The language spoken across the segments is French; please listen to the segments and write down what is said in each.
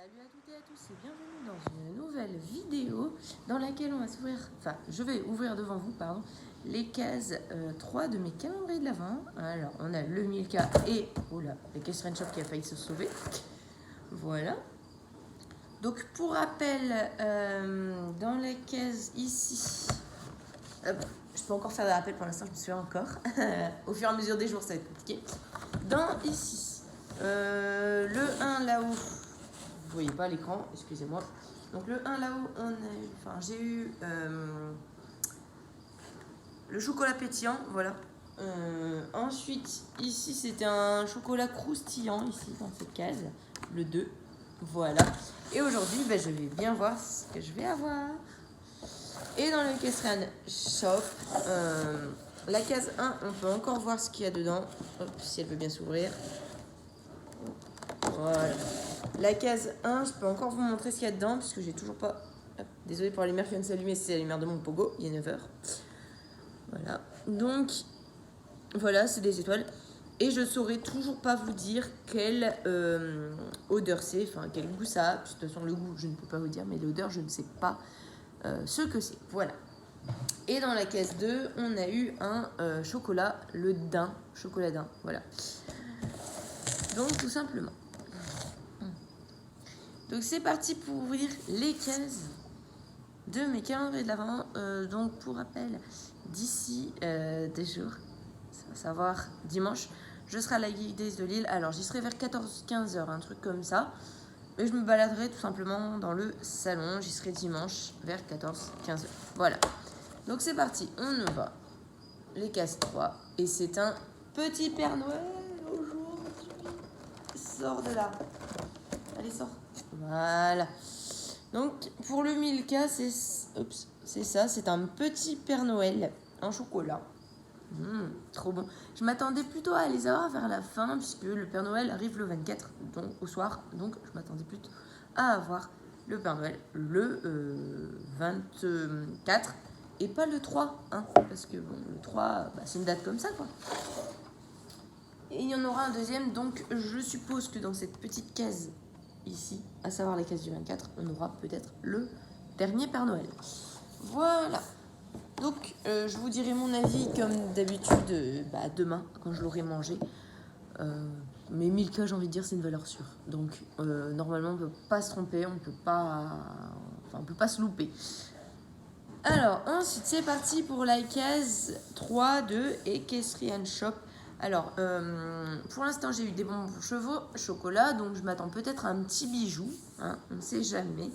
Salut à toutes et à tous et bienvenue dans une nouvelle vidéo dans laquelle on va s'ouvrir, je vais ouvrir devant vous, les cases 3 de mes calendriers de l'Avent. Alors, on a le Milka et, le Caisse Shop qui a failli se sauver. Voilà. Donc, pour rappel, dans les cases ici, je peux encore faire des rappels pour l'instant, je me souviens encore. Au fur et à mesure des jours, ça va être compliqué. Dans ici, le 1 là-haut, vous voyez pas l'écran, excusez-moi. Donc le 1 là-haut, j'ai eu le chocolat pétillant, voilà. Ensuite, ici, c'était un chocolat croustillant, ici, dans cette case, le 2, voilà. Et aujourd'hui, je vais bien voir ce que je vais avoir. Et dans le Caisse Shop, la case 1, on peut encore voir ce qu'il y a dedans. Hop, si elle veut bien s'ouvrir. Voilà. La case 1, je peux encore vous montrer ce qu'il y a dedans, puisque j'ai toujours pas... Désolée pour la lumière qui vient de s'allumer, c'est la lumière de mon pogo, il est 9h. Voilà. Donc, voilà, c'est des étoiles. Et je saurais toujours pas vous dire quelle odeur c'est, quel goût ça a. De toute façon, le goût, je ne peux pas vous dire, mais l'odeur, je ne sais pas ce que c'est. Voilà. Et dans la case 2, on a eu un chocolat, le daim, chocolat daim, voilà. Donc, tout simplement. Donc c'est parti pour ouvrir les cases de mes calendriers de l'Avent. Donc pour rappel, d'ici des jours, à savoir dimanche, je serai à la Geek Days de Lille. Alors j'y serai vers 14-15 heures, un truc comme ça. Et je me baladerai tout simplement dans le salon. J'y serai dimanche vers 14-15 heures. Voilà. Donc c'est parti, on y va. Les cases 3. Et c'est un petit Père Noël aujourd'hui. Sors de là. Allez, sors. Voilà. Donc, pour le Milka, c'est ça. C'est un petit Père Noël en chocolat. Trop bon. Je m'attendais plutôt à les avoir vers la fin, puisque le Père Noël arrive le 24, donc au soir. Donc, je m'attendais plutôt à avoir le Père Noël le 24 et pas le 3. Parce que, le 3, c'est une date comme ça, quoi. Et il y en aura un deuxième, donc je suppose que dans cette petite case ici, à savoir la case du 24, on aura peut-être le dernier Père Noël. Voilà. Donc, je vous dirai mon avis comme d'habitude demain, quand je l'aurai mangé. Mais Milka, j'ai envie de dire, c'est une valeur sûre. Donc, normalement, on ne peut pas se tromper, on peut pas se louper. Alors, ensuite, c'est parti pour la case 3 de Equestrian Shop. Alors, pour l'instant, j'ai eu des bonbons pour chevaux, chocolat, donc je m'attends peut-être à un petit bijou, on ne sait jamais.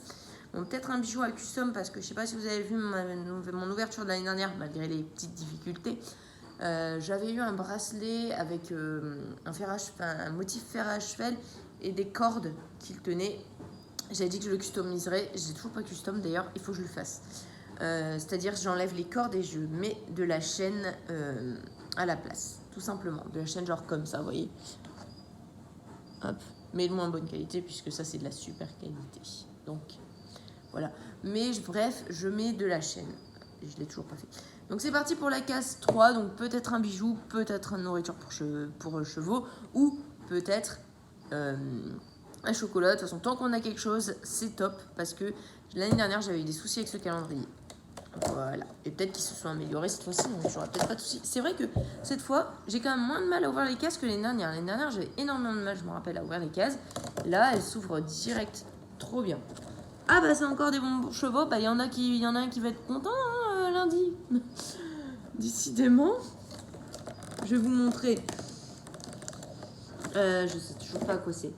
Bon, peut-être un bijou à custom, parce que je ne sais pas si vous avez vu mon ouverture de l'année dernière, malgré les petites difficultés. J'avais eu un bracelet avec un motif fer à cheval et des cordes qu'il tenait. J'avais dit que je le customiserais, je n'ai toujours pas custom d'ailleurs, il faut que je le fasse. C'est-à-dire j'enlève les cordes et je mets de la chaîne à la place, tout simplement. De la chaîne genre comme ça, vous voyez. Hop, mais de moins bonne qualité puisque ça c'est de la super qualité. Donc voilà. Mais bref, je mets de la chaîne. Je l'ai toujours pas fait. Donc c'est parti pour la case 3. Donc peut-être un bijou, peut-être une nourriture pour chevaux ou peut-être un chocolat. De toute façon, tant qu'on a quelque chose, c'est top parce que l'année dernière j'avais eu des soucis avec ce calendrier. Voilà. Et peut-être qu'ils se sont améliorés cette fois-ci, donc j'aurai peut-être pas de soucis. C'est vrai que cette fois, j'ai quand même moins de mal à ouvrir les cases que l'année dernière. L'année dernière, j'avais énormément de mal, je me rappelle, à ouvrir les cases. Là, elles s'ouvrent direct. Trop bien. Ah c'est encore des bons chevaux. Il y en a un qui va être content lundi. Décidément. Je vais vous montrer. Je sais toujours pas à quoi c'est.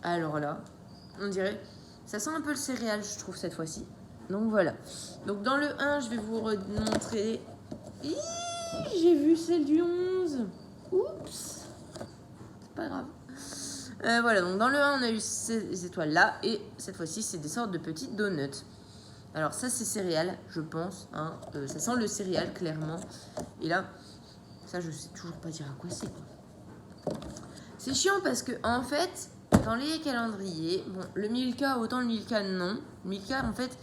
Alors là, on dirait... Ça sent un peu le céréal, je trouve, cette fois-ci. Donc voilà. Donc dans le 1, je vais vous montrer. J'ai vu celle du 11. Oups. C'est pas grave. Voilà, donc dans le 1, on a eu ces étoiles-là. Et cette fois-ci, c'est des sortes de petites donuts. Alors ça, c'est céréales, je pense. Ça sent le céréal, clairement. Et là, ça, je sais toujours pas dire à quoi c'est. C'est chiant parce que, en fait, dans les calendriers, le Milka, autant le Milka, non. Milka, en fait...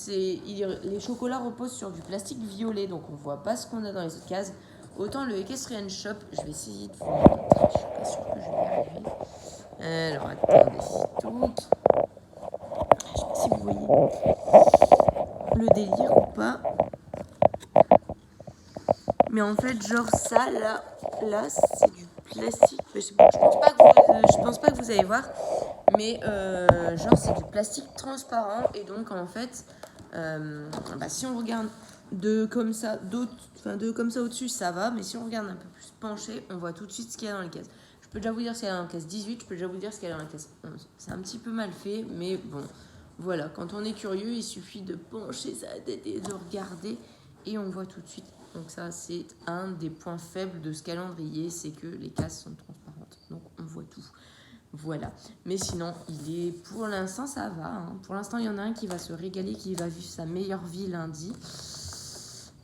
les chocolats reposent sur du plastique violet, donc on voit pas ce qu'on a dans les autres cases. Autant le Equestrian Shop, je vais essayer de vous montrer. Je suis pas sûre que je vais y arriver. Alors, attendez. Donc, je sais pas si vous voyez le délire ou pas. Mais en fait, genre ça, là c'est du plastique. Je pense pas que vous allez voir. Mais genre, c'est du plastique transparent. Et donc, en fait, si on regarde de comme ça au-dessus, ça va. Mais si on regarde un peu plus penché, on voit tout de suite ce qu'il y a dans les caisses. Je peux déjà vous dire ce qu'il y a dans la caisse 18. Je peux déjà vous dire ce qu'il y a dans la caisse 11. C'est un petit peu mal fait. Mais bon, voilà. Quand on est curieux, il suffit de pencher sa tête et de regarder. Et on voit tout de suite. Donc ça, c'est un des points faibles de ce calendrier, c'est que les cases sont transparentes. Donc on voit tout. Voilà. Mais sinon, pour l'instant, ça va. Hein. Pour l'instant, il y en a un qui va se régaler, qui va vivre sa meilleure vie lundi.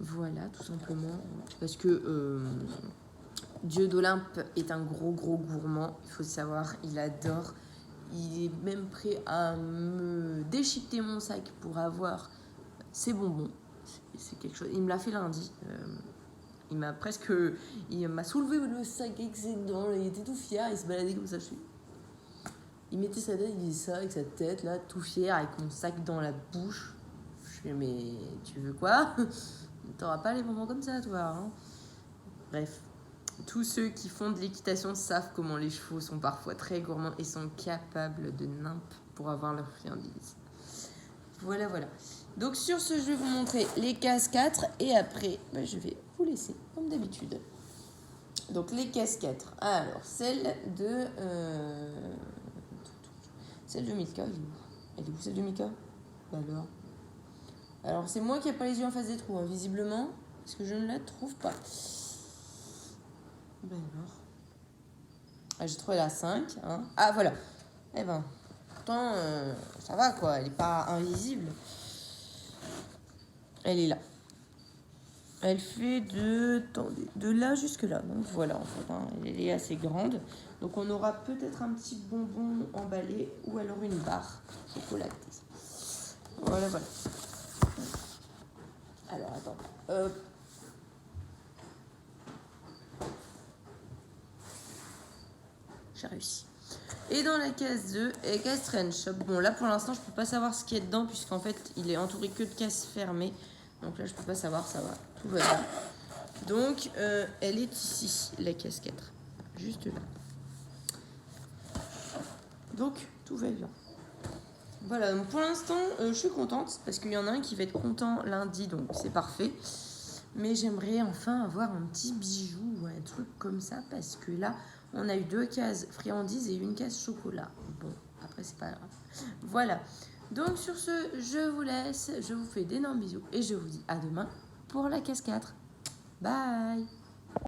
Voilà, tout simplement. Parce que Dieu d'Olympe est un gros gourmand. Il faut le savoir, il adore. Il est même prêt à me déchiqueter mon sac pour avoir ses bonbons. C'est quelque chose. Il me l'a fait lundi. Il m'a soulevé le sac avec ses dents. Il était tout fier. Il se baladait comme ça. Il mettait sa tête, il disait ça avec sa tête là, tout fier, avec mon sac dans la bouche. Je fais mais tu veux quoi? T'auras pas les moments comme ça, toi. Hein. Bref, tous ceux qui font de l'équitation savent comment les chevaux sont parfois très gourmands et sont capables de nimp pour avoir leurs friandises. Voilà. Donc sur ce, je vais vous montrer les cases 4 et après, je vais vous laisser comme d'habitude. Donc les cases 4. Alors, celle de Milka, elle est où celle de Milka? Alors c'est moi qui n'ai pas les yeux en face des trous, hein, visiblement, parce que je ne la trouve pas. J'ai trouvé la 5. Hein. Ah voilà. Eh ben, pourtant, ça va quoi, elle n'est pas invisible. Elle est là. Elle fait de là jusque là. Donc voilà, en fait, hein, elle est assez grande. Donc on aura peut-être un petit bonbon emballé ou alors une barre chocolatée. Voilà. Alors attends. J'ai réussi. Et dans la case 2, Equestrian Shop. Bon, là pour l'instant, je peux pas savoir ce qu'il y a dedans, puisqu'en fait, il est entouré que de cases fermées. Donc là, je peux pas savoir, ça va. Tout va bien. Donc, elle est ici, la case 4. Juste là. Donc, tout va bien. Voilà, donc pour l'instant, je suis contente, parce qu'il y en a un qui va être content lundi, donc c'est parfait. Mais j'aimerais enfin avoir un petit bijou ou un truc comme ça, parce que là, on a eu 2 cases friandises et une case chocolat. Bon, après, c'est pas grave. Voilà. Donc, sur ce, je vous laisse. Je vous fais d'énormes bisous. Et je vous dis à demain pour la case 4. Bye!